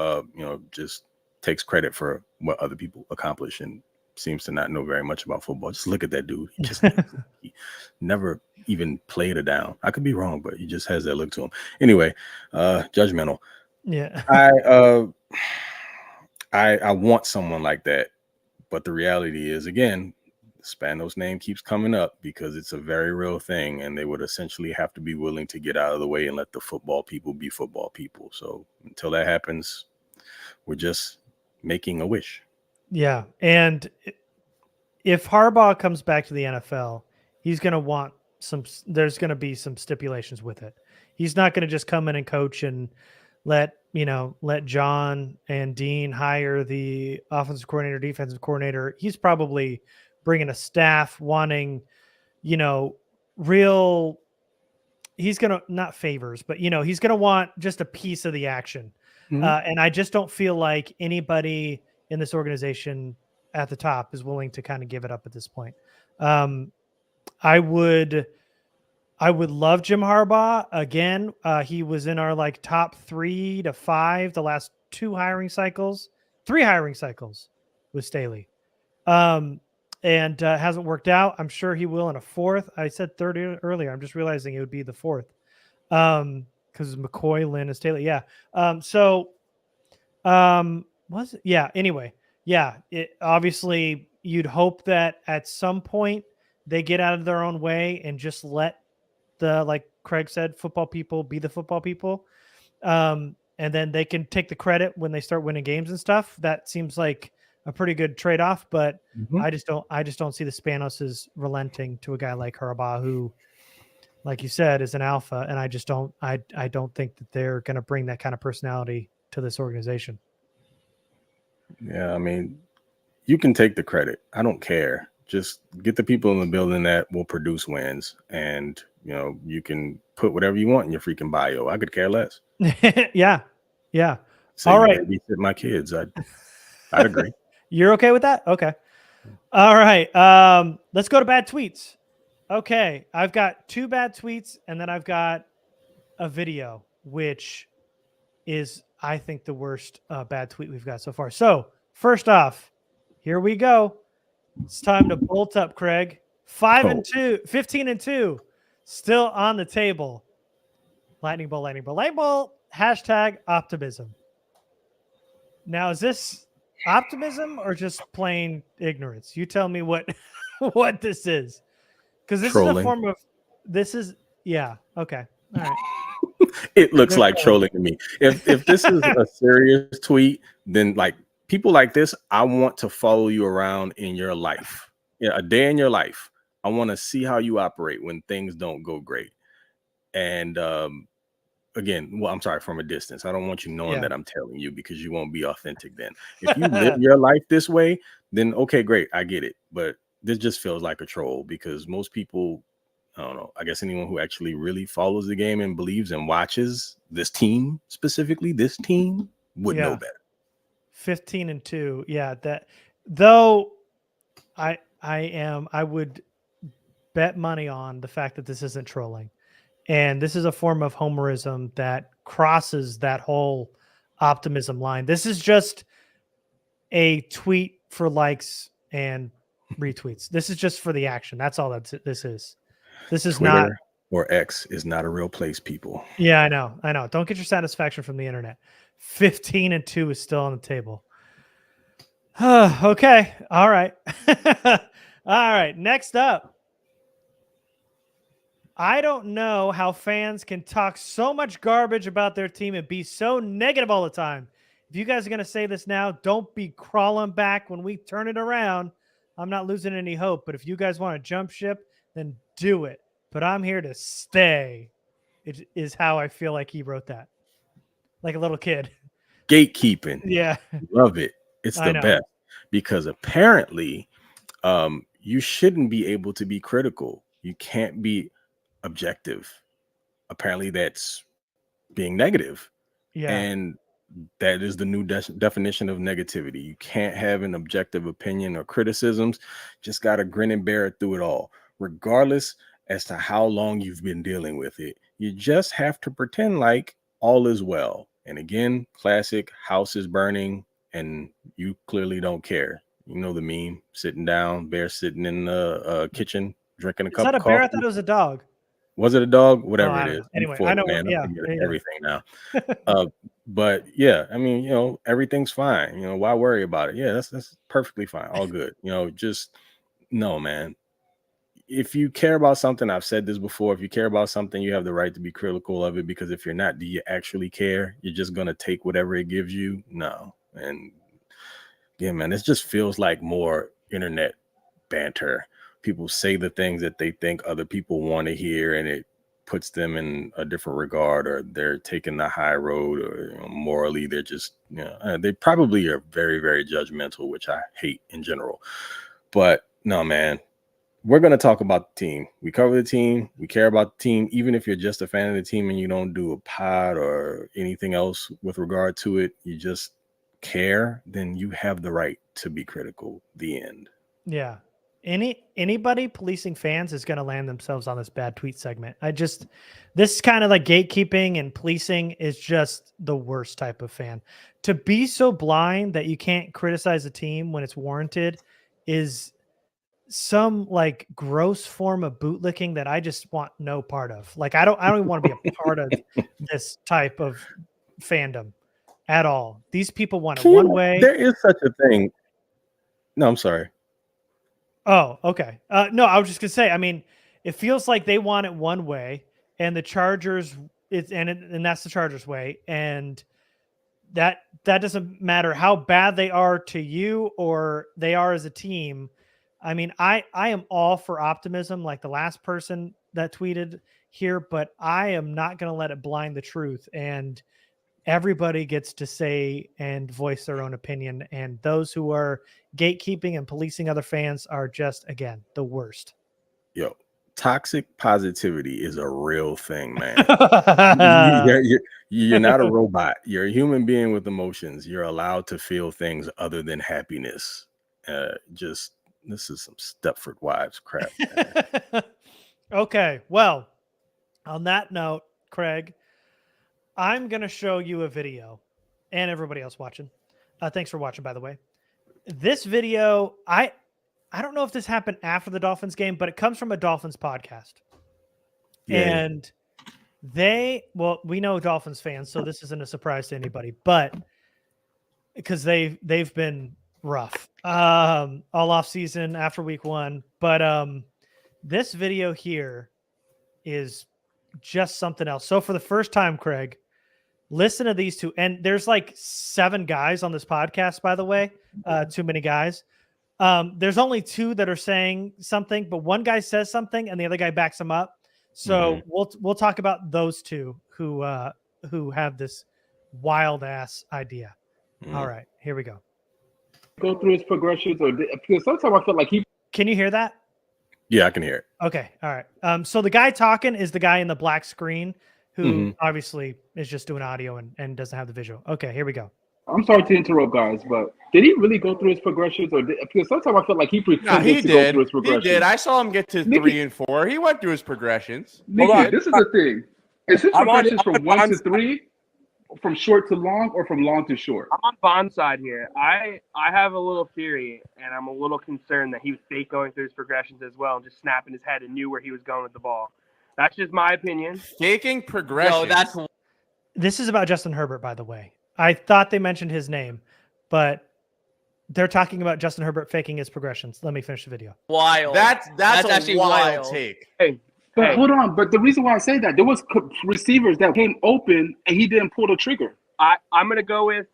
just takes credit for what other people accomplish and seems to not know very much about football. Just look at that dude. He never even played a down. I could be wrong, but he just has that look to him. Anyway, judgmental. Yeah. I want someone like that. But the reality is, again, Spanos' name keeps coming up because it's a very real thing. And they would essentially have to be willing to get out of the way and let the football people be football people. So until that happens, we're just making a wish. Yeah. And if Harbaugh comes back to the NFL, he's going to want there's going to be some stipulations with it. He's not going to just come in and coach and let John and Dean hire the offensive coordinator, defensive coordinator. He's probably bringing a staff wanting, he's going to, not favors, but, he's going to want just a piece of the action. Mm-hmm. And I just don't feel like anybody in this organization at the top is willing to kind of give it up at this point. I would love Jim Harbaugh again. He was in our top 3 to 5 the last 3 hiring cycles with Staley, and hasn't worked out. I'm sure he will in a 4th. I said 3rd earlier. I'm just realizing it would be the 4th because McCoy, Lynn, and Staley. Yeah. Was it? Yeah. Anyway. Yeah. Obviously you'd hope that at some point they get out of their own way and just let the, like Craig said, football people be the football people. and then they can take the credit when they start winning games and stuff. That seems like a pretty good trade-off, but I just don't see the Spanos' relenting to a guy like Harbaugh, who, like you said, is an alpha, and I don't think that they're going to bring that kind of personality to this organization. Yeah, I mean, you can take the credit. I don't care. Just get the people in the building that will produce wins, and you can put whatever you want in your freaking bio. I could care less. Yeah. Say all right, babysit my kids. I'd agree. You're okay with that? Okay. All right. Let's go to bad tweets. Okay, I've got 2 bad tweets, and then I've got a video, which is, I think, the worst bad tweet we've got so far. So first off, here we go. It's time to bolt up, Craig. 15-2, still on the table. Lightning bolt, lightning bolt, lightning bolt. Hashtag optimism. Now, is this optimism or just plain ignorance? You tell me what this is, because this Trolling. is a form of yeah. Okay. All right. It looks like trolling to me. If this is a serious tweet, then like people like this, I want to follow you around in your life. A day in your life. I want to see how you operate when things don't go great. And again, well, I'm sorry, from a distance. I don't want you knowing that I'm telling you, because you won't be authentic then. If you live your life this way, then okay, great. I get it. But this just feels like a troll, because most people, I don't know, I guess anyone who actually really follows the game and believes and watches this team, specifically this team, would know better. 15-2. Yeah, that though I would bet money on the fact that this isn't trolling. And this is a form of homerism that crosses that whole optimism line. This is just a tweet for likes and retweets. This is just for the action. That's all this is. This is Twitter not, or X is not a real place, people. Yeah, I know. Don't get your satisfaction from the internet. 15-2 is still on the table. Okay. All right. All right. Next up. I don't know how fans can talk so much garbage about their team and be so negative all the time. If you guys are going to say this now, don't be crawling back when we turn it around. I'm not losing any hope, but if you guys want to jump ship, then do it. But I'm here to stay. It is how I feel like he wrote that. Like a little kid. Gatekeeping. Yeah. Love it. It's the best. Because apparently you shouldn't be able to be critical. You can't be objective. Apparently that's being negative. Yeah. And that is the new definition of negativity. You can't have an objective opinion or criticisms. Just got to grin and bear it through it all, regardless as to how long you've been dealing with it. You just have to pretend like all is well. And again, classic, house is burning and you clearly don't care. You know the meme, sitting down, bear sitting in the kitchen, drinking a cup of coffee. Is that a bear? I thought it was a dog. Was it a dog? Whatever it is. Anyway, I know. Man, yeah, everything now. But yeah, I mean, everything's fine. Why worry about it? Yeah, that's perfectly fine. All good. Just no, man. If you care about something, I've said this before, if you care about something, you have the right to be critical of it, because if you're not, do you actually care? You're just going to take whatever it gives you? No. And yeah, man, this just feels like more internet banter. People say the things that they think other people want to hear, and it puts them in a different regard, or they're taking the high road, or morally they're just, they probably are very, very judgmental, which I hate in general. But no, man, we're going to talk about the team. We cover the team. We care about the team. Even if you're just a fan of the team and you don't do a pod or anything else with regard to it, you just care, then you have the right to be critical. The end. Yeah. Anybody policing fans is going to land themselves on this bad tweet segment. This kind of like gatekeeping and policing is just the worst type of fan. To be so blind that you can't criticize a team when it's warranted is some like gross form of bootlicking that I just want no part of. Like I don't even want to be a part of this type of fandom at all. These people want it one way. There is such a thing. No, I'm sorry. Oh, okay. No, I was just gonna say, I mean, it feels like they want it one way, and the Chargers, and that's the Chargers way, and that doesn't matter how bad they are to you or they are as a team. I mean, I am all for optimism, like the last person that tweeted here, but I am not going to let it blind the truth. And everybody gets to say and voice their own opinion. And those who are gatekeeping and policing other fans are just, again, the worst. Yo, toxic positivity is a real thing, man. You're not a robot. You're a human being with emotions. You're allowed to feel things other than happiness. This is some Stepford Wives crap. Okay, well, on that note, Craig, I'm going to show you a video, and everybody else watching. Thanks for watching, by the way. This video, I don't know if this happened after the Dolphins game, but it comes from a Dolphins podcast. Yeah. And we know Dolphins fans, so this isn't a surprise to anybody, but because they've been rough all off season after week 1. But this video here is just something else. So for the first time, Craig, listen to these two. And there's like 7 guys on this podcast, by the way. Too many guys. There's only 2 that are saying something, but one guy says something and the other guy backs him up. So we'll talk about those 2 who have this wild ass idea. All right, here we go. Go through his progressions, because sometimes I feel like he. Can you hear that? Yeah, I can hear it. Okay, all right. So the guy talking is the guy in the black screen who obviously is just doing audio and doesn't have the visual. Okay, here we go. I'm sorry to interrupt, guys, but did he really go through his progressions, because sometimes I feel like he pretended to go through his progressions? He did. I saw him get to 3 and 4. He went through his progressions. Nikki, this is the thing. Is his progressions from 1 to 3, from short to long, or from long to short? I'm on Bond's side here. I have a little theory, and I'm a little concerned that he was fake going through his progressions as well, and just snapping his head and knew where he was going with the ball. That's just my opinion. Faking progressions. No, This is about Justin Herbert, by the way. I thought they mentioned his name, but they're talking about Justin Herbert faking his progressions. Let me finish the video. Wild. That's actually a wild take. But hold on. But the reason why I say that, there was receivers that came open and he didn't pull the trigger. I'm gonna go with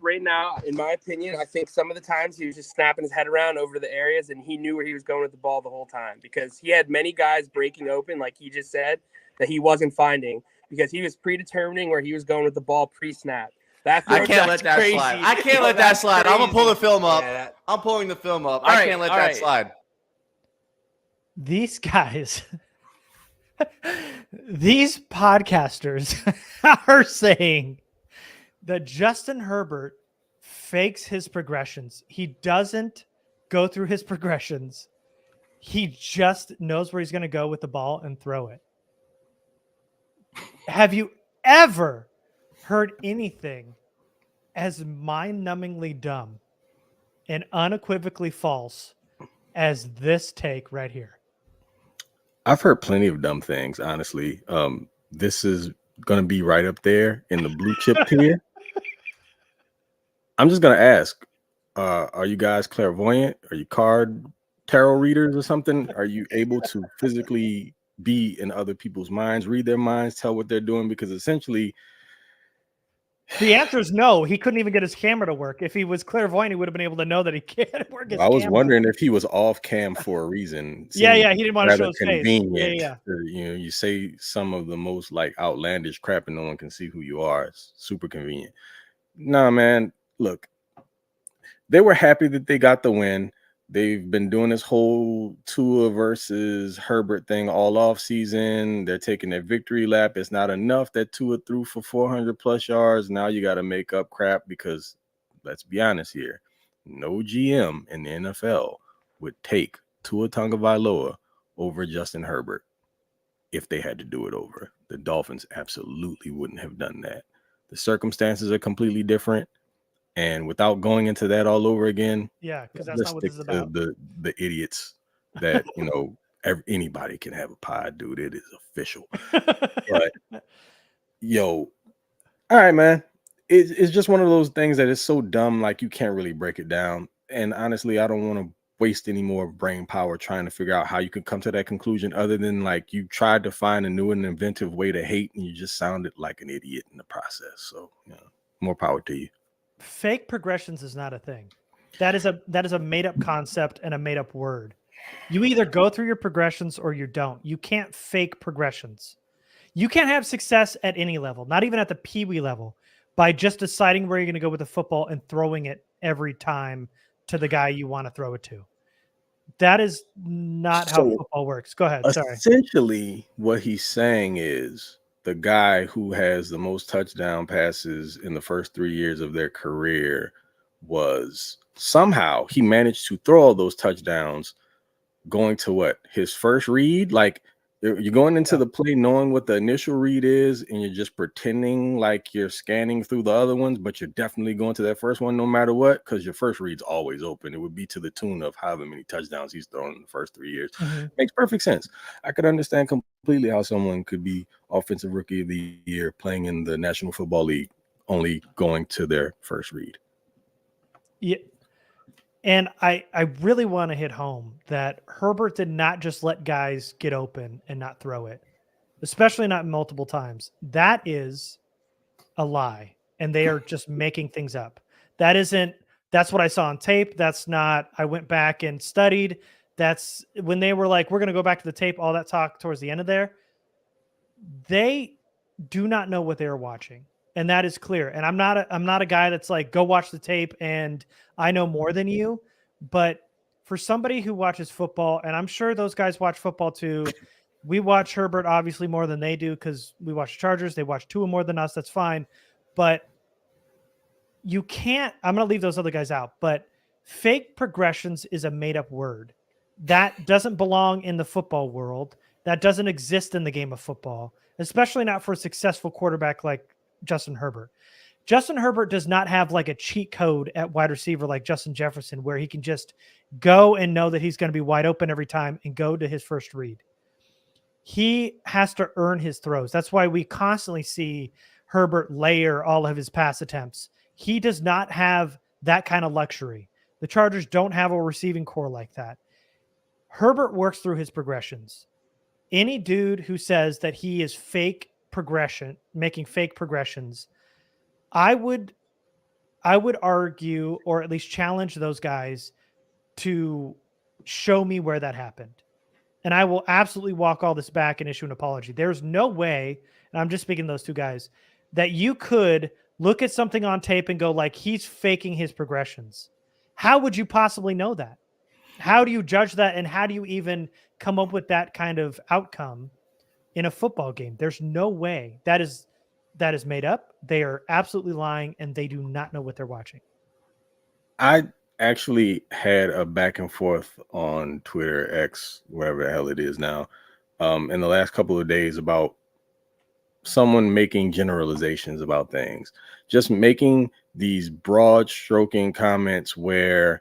right now. In my opinion, I think some of the times he was just snapping his head around over the areas, and he knew where he was going with the ball the whole time, because he had many guys breaking open, like he just said, that he wasn't finding, because he was predetermining where he was going with the ball pre-snap. I can't let that slide. I can't let that slide. I'm gonna pull the film up. Yeah. I'm pulling the film up. I can't let that slide. These guys, these podcasters are saying that Justin Herbert fakes his progressions. He doesn't go through his progressions. He just knows where he's going to go with the ball and throw it. Have you ever heard anything as mind-numbingly dumb and unequivocally false as this take right here? I've heard plenty of dumb things, honestly. This is going to be right up there in the blue chip tier. I'm just going to ask, are you guys clairvoyant? Are you tarot readers or something? Are you able to physically be in other people's minds, read their minds, tell what they're doing? Because essentially, the answer is no. He couldn't even get his camera to work. If he was clairvoyant, he would have been able to know that he can't work his camera. I was wondering if he was off cam for a reason. Yeah, he didn't want to show his face. Yeah. You say some of the most like outlandish crap and no one can see who you are. It's super convenient. Nah, man, look, they were happy that they got the win. They've been doing this whole Tua versus Herbert thing all off season. They're taking their victory lap. It's not enough that Tua threw for 400 plus yards. Now you got to make up crap, because let's be honest here. No GM in the NFL would take Tua Tagovailoa over Justin Herbert if they had to do it over. The Dolphins absolutely wouldn't have done that. The circumstances are completely different. And without going into that all over again, because that's not what this is about. The idiots that anybody can have a pod, dude. It is official. But all right, man. It's just one of those things that is so dumb, like you can't really break it down. And honestly, I don't want to waste any more brain power trying to figure out how you could come to that conclusion, other than like you tried to find a new and inventive way to hate, and you just sounded like an idiot in the process. So more power to you. Fake progressions is not a thing. That is a made up concept and a made up word. You either go through your progressions or you don't. You can't fake progressions. You can't have success at any level, not even at the peewee level, by just deciding where you're going to go with the football and throwing it every time to the guy you want to throw it to. That is not how football works. Go ahead. Sorry. Essentially, what he's saying is the guy who has the most touchdown passes in the first 3 years of their career was somehow he managed to throw all those touchdowns going to what? His first read? Like, you're going into the play knowing what the initial read is, and you're just pretending like you're scanning through the other ones, but you're definitely going to that first one no matter what, because your first read's always open. It would be to the tune of however many touchdowns he's thrown in the first 3 years. Makes perfect sense. I could understand completely how someone could be offensive rookie of the year playing in the National Football League, only going to their first read. Yeah. And I really want to hit home that Herbert did not just let guys get open and not throw it, especially not multiple times. That is a lie. And they are just making things up. That's what I saw on tape. That's not, I went back and studied. That's when they were like, we're going to go back to the tape, all that talk towards the end of there. They do not know what they are watching. And that is clear. And I'm not a guy that's like, go watch the tape and I know more than you. But for somebody who watches football, and I'm sure those guys watch football too. We watch Herbert obviously more than they do because we watch Chargers. They watch Tua more than us. That's fine. But you can't, I'm going to leave those other guys out, but fake progressions is a made up word. That doesn't belong in the football world. That doesn't exist in the game of football, especially not for a successful quarterback like Justin Herbert. Justin Herbert does not have like a cheat code at wide receiver like Justin Jefferson, where he can just go and know that he's going to be wide open every time and go to his first read. He has to earn his throws. That's why we constantly see Herbert layer all of his pass attempts. He does not have that kind of luxury. The Chargers don't have a receiving core like that. Herbert works through his progressions. Any dude who says that he is fake progression, making fake progressions, I would argue, or at least challenge those guys to show me where that happened. And I will absolutely walk all this back and issue an apology. There's no way, and I'm just speaking to those two guys, that you could look at something on tape and go like, he's faking his progressions. How would you possibly know that? How do you judge that? And how do you even come up with that kind of outcome in a football game? There's no way. That is made up. They are absolutely lying, and they do not know what they're watching. I actually had a back and forth on Twitter, X, whatever the hell it is now, in the last couple of days about someone making generalizations about things, just making these broad stroking comments where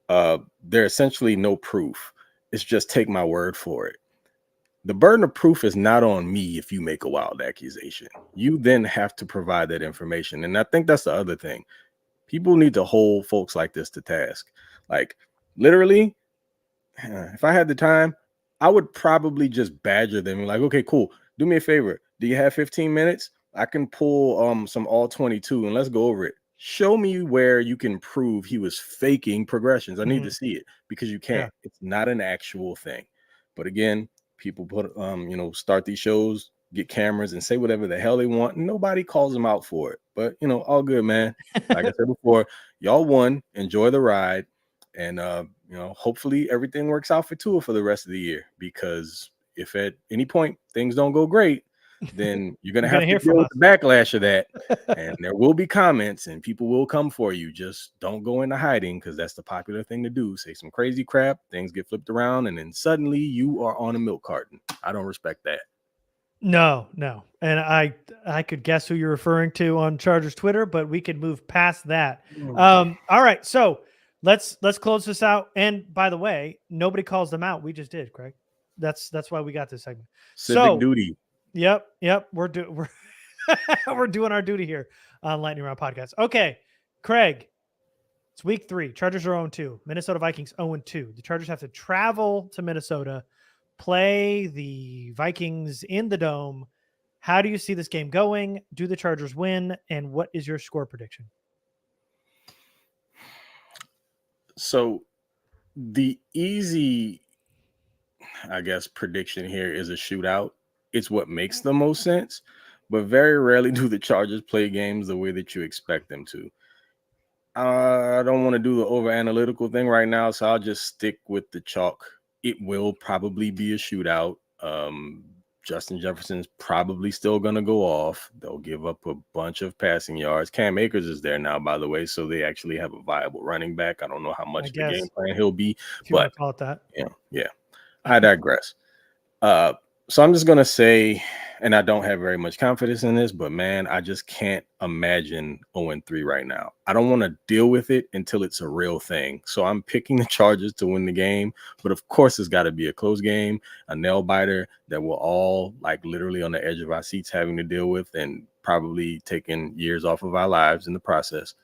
there's essentially no proof. It's just take my word for it. The burden of proof is not on me if you make a wild accusation. You then have to provide that information. And I think that's the other thing. People need to hold folks like this to task. Like, literally, if I had the time, I would probably just badger them. Like, okay, cool. Do me a favor. Do you have 15 minutes? I can pull some all 22 and let's go over it. Show me where you can prove he was faking progressions. I need to see it, because you can't. Yeah. It's not an actual thing. But again, people put start these shows, get cameras, and say whatever the hell they want, and nobody calls them out for it. But all good, man. Like I said before, y'all won. Enjoy the ride, and hopefully everything works out for Tua for the rest of the year. Because if at any point things don't go great, then you're gonna have to deal with the backlash of that, and there will be comments, and people will come for you. Just don't go into hiding, because that's the popular thing to do. Say some crazy crap, things get flipped around, and then suddenly you are on a milk carton. I don't respect that. No. And I could guess who you're referring to on Chargers Twitter, but we could move past that. All right, so let's close this out. And by the way, nobody calls them out. We just did, Craig. That's why we got this segment. Civic duty. Yep. We're doing our duty here on Lightning Round Podcast. Okay, Craig, it's week 3. Chargers are 0-2. Minnesota Vikings 0-2. The Chargers have to travel to Minnesota, play the Vikings in the Dome. How do you see this game going? Do the Chargers win? And what is your score prediction? So the easy, I guess, prediction here is a shootout. It's what makes the most sense, but very rarely do the Chargers play games the way that you expect them to. I don't want to do the over analytical thing right now, so I'll just stick with the chalk. It will probably be a shootout. Justin Jefferson's probably still going to go off. They'll give up a bunch of passing yards. Cam Akers is there now, by the way, so they actually have a viable running back. I don't know how much of the game plan he'll be, if you want to call it that. Yeah. I digress. So I'm just going to say, and I don't have very much confidence in this, but man, I just can't imagine 0-3 right now. I don't want to deal with it until it's a real thing. So I'm picking the Chargers to win the game, but of course it's got to be a close game, a nail biter that we're all like literally on the edge of our seats having to deal with and probably taking years off of our lives in the process.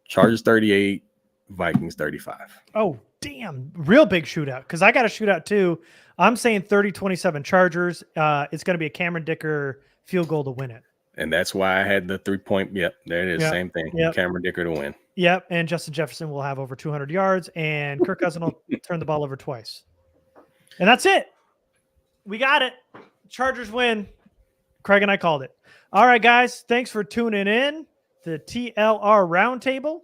Chargers 38, Vikings 35. Oh, damn. Real big shootout, because I got a shootout too. I'm saying 30-27 Chargers. It's going to be a Cameron Dicker field goal to win it. And that's why I had the 3-point. Yep, there it is. Same thing. Yep. Cameron Dicker to win. Yep, and Justin Jefferson will have over 200 yards, and Kirk Cousins will turn the ball over twice. And that's it. We got it. Chargers win. Craig and I called it. All right, guys. Thanks for tuning in. The TLR Roundtable.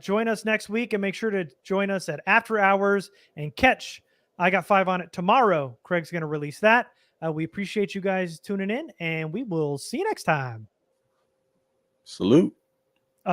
Join us next week, and make sure to join us at After Hours and catch I Got 5 on it tomorrow. Craig's going to release that. We appreciate you guys tuning in, and we will see you next time. Salute.